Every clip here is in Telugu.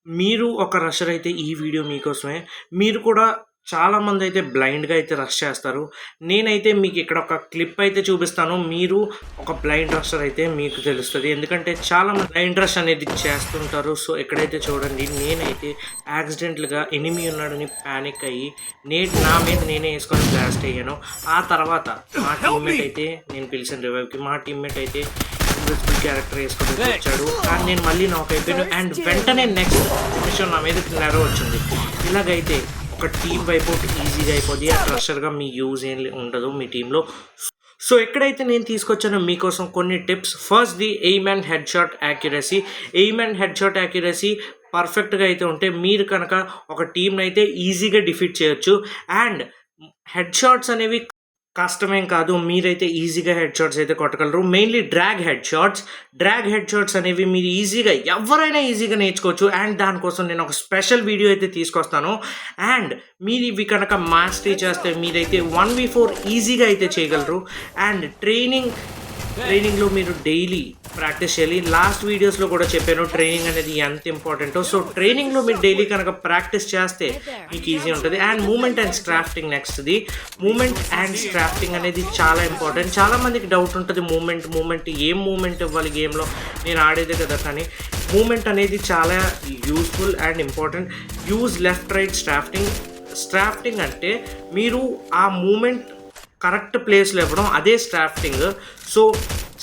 మీరు ఒక రషర్ అయితే ఈ వీడియో మీకోసమే. మీరు కూడా చాలామంది అయితే బ్లైండ్‌గా అయితే రష్ చేస్తారు. నేనైతే మీకు ఇక్కడ ఒక క్లిప్ అయితే చూపిస్తాను. మీరు ఒక బ్లైండ్ రషర్ అయితే మీకు తెలుస్తది. ఎందుకంటే చాలామంది బ్లైండ్ రష్ అనేది చేస్తుంటారు. సో, ఇక్కడైతే చూడండి, నేనైతే యాక్సిడెంటల్‌గా ఎనిమీ ఉన్నాడని పానిక్ అయ్యి నా మీద నేనే యేసుకొని బ్లాస్ట్ అయ్యాను. ఆ తర్వాత మా టీమ్మేట్ అయితే నేను పిలిచిన రివైవ్‌కి మా టీమ్మేట్ అయితే ఇన్విజిబుల్ క్యారెక్టర్ వేసుకొని వచ్చాడు. కానీ నేను మళ్ళీ నాక్ అయిపోయాను. అండ్ వెంటనే నెక్స్ట్ మిషన్ నా మీద నెరో వచ్చింది. ఇలాగైతే ఒక టీం వైపౌట్ ఈజీగా అయిపోద్ది. ఆ ప్రెషర్గా మీ యూజ్ ఏం ఉండదు మీ టీంలో. సో ఎక్కడైతే నేను తీసుకొచ్చానో మీకోసం కొన్ని tips. First the aim and head shot accuracy. Aim and head shot accuracy పర్ఫెక్ట్గా అయితే ఉంటే మీరు కనుక ఒక టీంని అయితే ఈజీగా డిఫీట్ చేయొచ్చు. అండ్ హెడ్ షాట్స్ అనేవి కష్టమేం కాదు, మీరైతే ఈజీగా హెడ్ షాట్స్ అయితే కొట్టగలరు. మెయిన్లీ డ్రాగ్ హెడ్ షాట్స్ అనేవి మీరు ఈజీగా ఎవరైనా ఈజీగా నేర్చుకోవచ్చు. అండ్ దానికోసం నేను ఒక స్పెషల్ వీడియో అయితే తీసుకొస్తాను. అండ్ మీరు ఇవి కనుక మాస్టరీ చేస్తే మీరైతే 1v4 ఈజీగా అయితే చేయగలరు. అండ్ ట్రైనింగ్లో మీరు డైలీ ప్రాక్టీస్ చేయాలి. లాస్ట్ వీడియోస్లో కూడా చెప్పాను ట్రైనింగ్ అనేది ఎంత ఇంపార్టెంటో. సో ట్రైనింగ్లో మీరు డైలీ కనుక ప్రాక్టీస్ చేస్తే మీకు ఈజీ ఉంటుంది. అండ్ మూమెంట్ అండ్ స్క్రాఫ్టింగ్ నెక్స్ట్ది. మూమెంట్ అండ్ స్క్రాఫ్టింగ్ అనేది చాలా ఇంపార్టెంట్. చాలామందికి డౌట్ ఉంటుంది, మూమెంట్ ఏం మూమెంట్ ఇవ్వాలి గేమ్లో, నేను ఆడేదే కదా. కానీ మూమెంట్ అనేది చాలా useful and important. Use left right strafing అంటే మీరు ఆ మూమెంట్ కరెక్ట్ ప్లేస్లో ఇవ్వడం, అదే స్ట్రాఫ్టింగ్. సో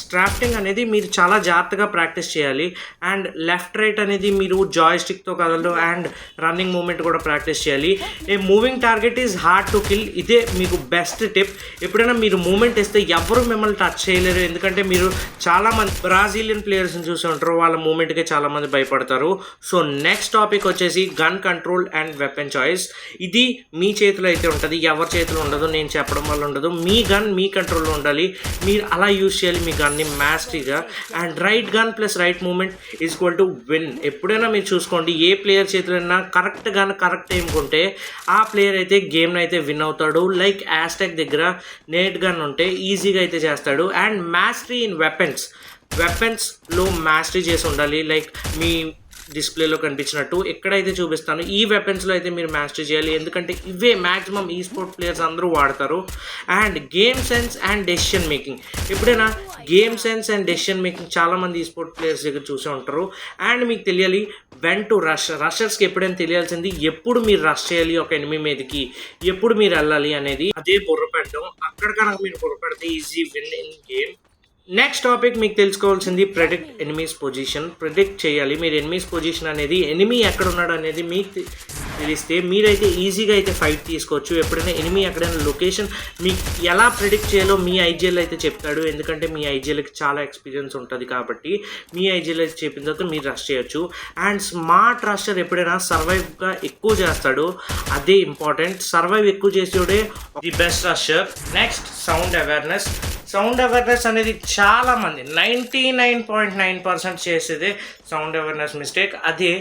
స్ట్రాఫ్టింగ్ అనేది మీరు చాలా జాగ్రత్తగా ప్రాక్టీస్ చేయాలి. అండ్ లెఫ్ట్ రైట్ అనేది మీరు జాయ్స్టిక్తో కదలడం అండ్ రన్నింగ్ మూమెంట్ కూడా ప్రాక్టీస్ చేయాలి. ఏ moving target is hard to kill. ఇదే మీకు బెస్ట్ టిప్. ఎప్పుడైనా మీరు మూమెంట్ ఇస్తే ఎవరు మిమ్మల్ని టచ్ చేయలేరు. ఎందుకంటే మీరు చాలామంది బ్రాజిలియన్ ప్లేయర్స్ని చూసి ఉంటారు, వాళ్ళ మూమెంట్కే చాలామంది భయపడతారు. సో నెక్స్ట్ టాపిక్ వచ్చేసి gun control and weapon choice. ఇది మీ చేతిలో అయితే ఉంటుంది, ఎవరి చేతిలో ఉండదు, నేను చెప్పడం వల్ల ఉండదు. మీ గన్ మీ కంట్రోల్లో ఉండాలి. మీరు అలా యూజ్ చేయాలి మీ గన్ని మాస్టరీగా. And right gun plus right movement is equal to win. ఎప్పుడైనా మీరు చూసుకోండి, ఏ ప్లేయర్ చేతిలో కరెక్ట్ గన్ కరెక్ట్ టైం కొంటే ఆ ప్లేయర్ అయితే గేమ్ని అయితే విన్ అవుతాడు. లైక్ యాస్టాక్ దగ్గర నేట్ గన్ ఉంటే ఈజీగా అయితే చేస్తాడు. అండ్ మాస్టరీ ఇన్ వెపన్స్లో మాస్టరీ చేసి ఉండాలి. లైక్ మీ డిస్ప్లేలో కనిపించినట్టు ఎక్కడైతే చూపిస్తాను ఈ వెపన్స్లో అయితే మీరు మాస్టరీ చేయాలి. ఎందుకంటే ఇవే మ్యాక్సిమం ఈ స్పోర్ట్ ప్లేయర్స్ అందరూ వాడతారు. And game sense and decision making. ఎప్పుడైనా game sense and decision making చాలామంది ఈ స్పోర్ట్ ప్లేయర్స్ దగ్గర చూసే ఉంటారు. అండ్ మీకు తెలియాలి వెన్ టు రషర్స్కి ఎప్పుడైనా తెలియాల్సింది ఎప్పుడు మీరు రష్ చేయాలి ఒక ఎనిమీ మీదకి, ఎప్పుడు మీరు వెళ్ళాలి అనేది. అదే బుర్ర పెట్టడం. అక్కడ కనుక మీరు బుర్ర పెడితే easy win in game. Next topic మీకు తెలుసుకోవాల్సింది ప్రెడిక్ట్ ఎనిమీస్ పొజిషన్. ప్రెడిక్ట్ చేయాలి మీరు ఎనిమీస్ పొజిషన్ అనేది, ఎనిమీ ఎక్కడ ఉన్నాడు అనేది మీకు తెలిస్తే మీరైతే ఈజీగా అయితే ఫైట్ తీసుకోవచ్చు. ఎప్పుడైనా ఎనిమీ ఎక్కడైనా లొకేషన్ మీకు ఎలా ప్రెడిక్ట్ చేయాలో మీ ఐజీఎల్ అయితే చెప్తాడు. ఎందుకంటే మీ ఐజీఎల్కి చాలా ఎక్స్పీరియన్స్ ఉంటుంది కాబట్టి మీ ఐజీఎల్ అయితే చెప్పిన తర్వాత మీరు రష్ చేయొచ్చు. అండ్ స్మార్ట్ రషర్ ఎప్పుడైనా సర్వైవ్గా ఎక్కువ చేస్తాడు, అదే ఇంపార్టెంట్. సర్వైవ్ ఎక్కువ చేసేవాడే the best rusher. Next sound awareness అనేది చాలామంది 99.9% చేసేదే సౌండ్ అవేర్నెస్ మిస్టేక్. అదే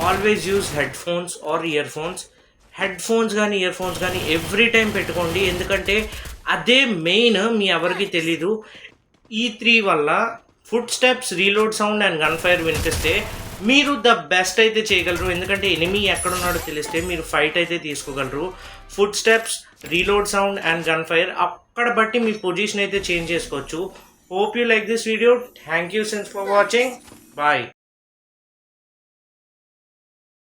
always use headphones or earphones కానీ ఎవ్రీ టైం పెట్టుకోండి. ఎందుకంటే అదే మెయిన్, మీ ఎవరికి తెలీదు. E3 వల్ల footsteps, reload sound and gun fire వినిపిస్తే మీరు ద బెస్ట్ అయితే చేయగలరు. ఎందుకంటే ఎనిమీ ఎక్కడున్నాడో తెలిస్తే మీరు ఫైట్ అయితే తీసుకోగలరు. Footsteps, reload sound and gun fire అక్కడ బట్టి మీ పొజిషన్ అయితే చేంజ్ చేసుకోవచ్చు. Hope you like this video. Thank you since for watching. Bye.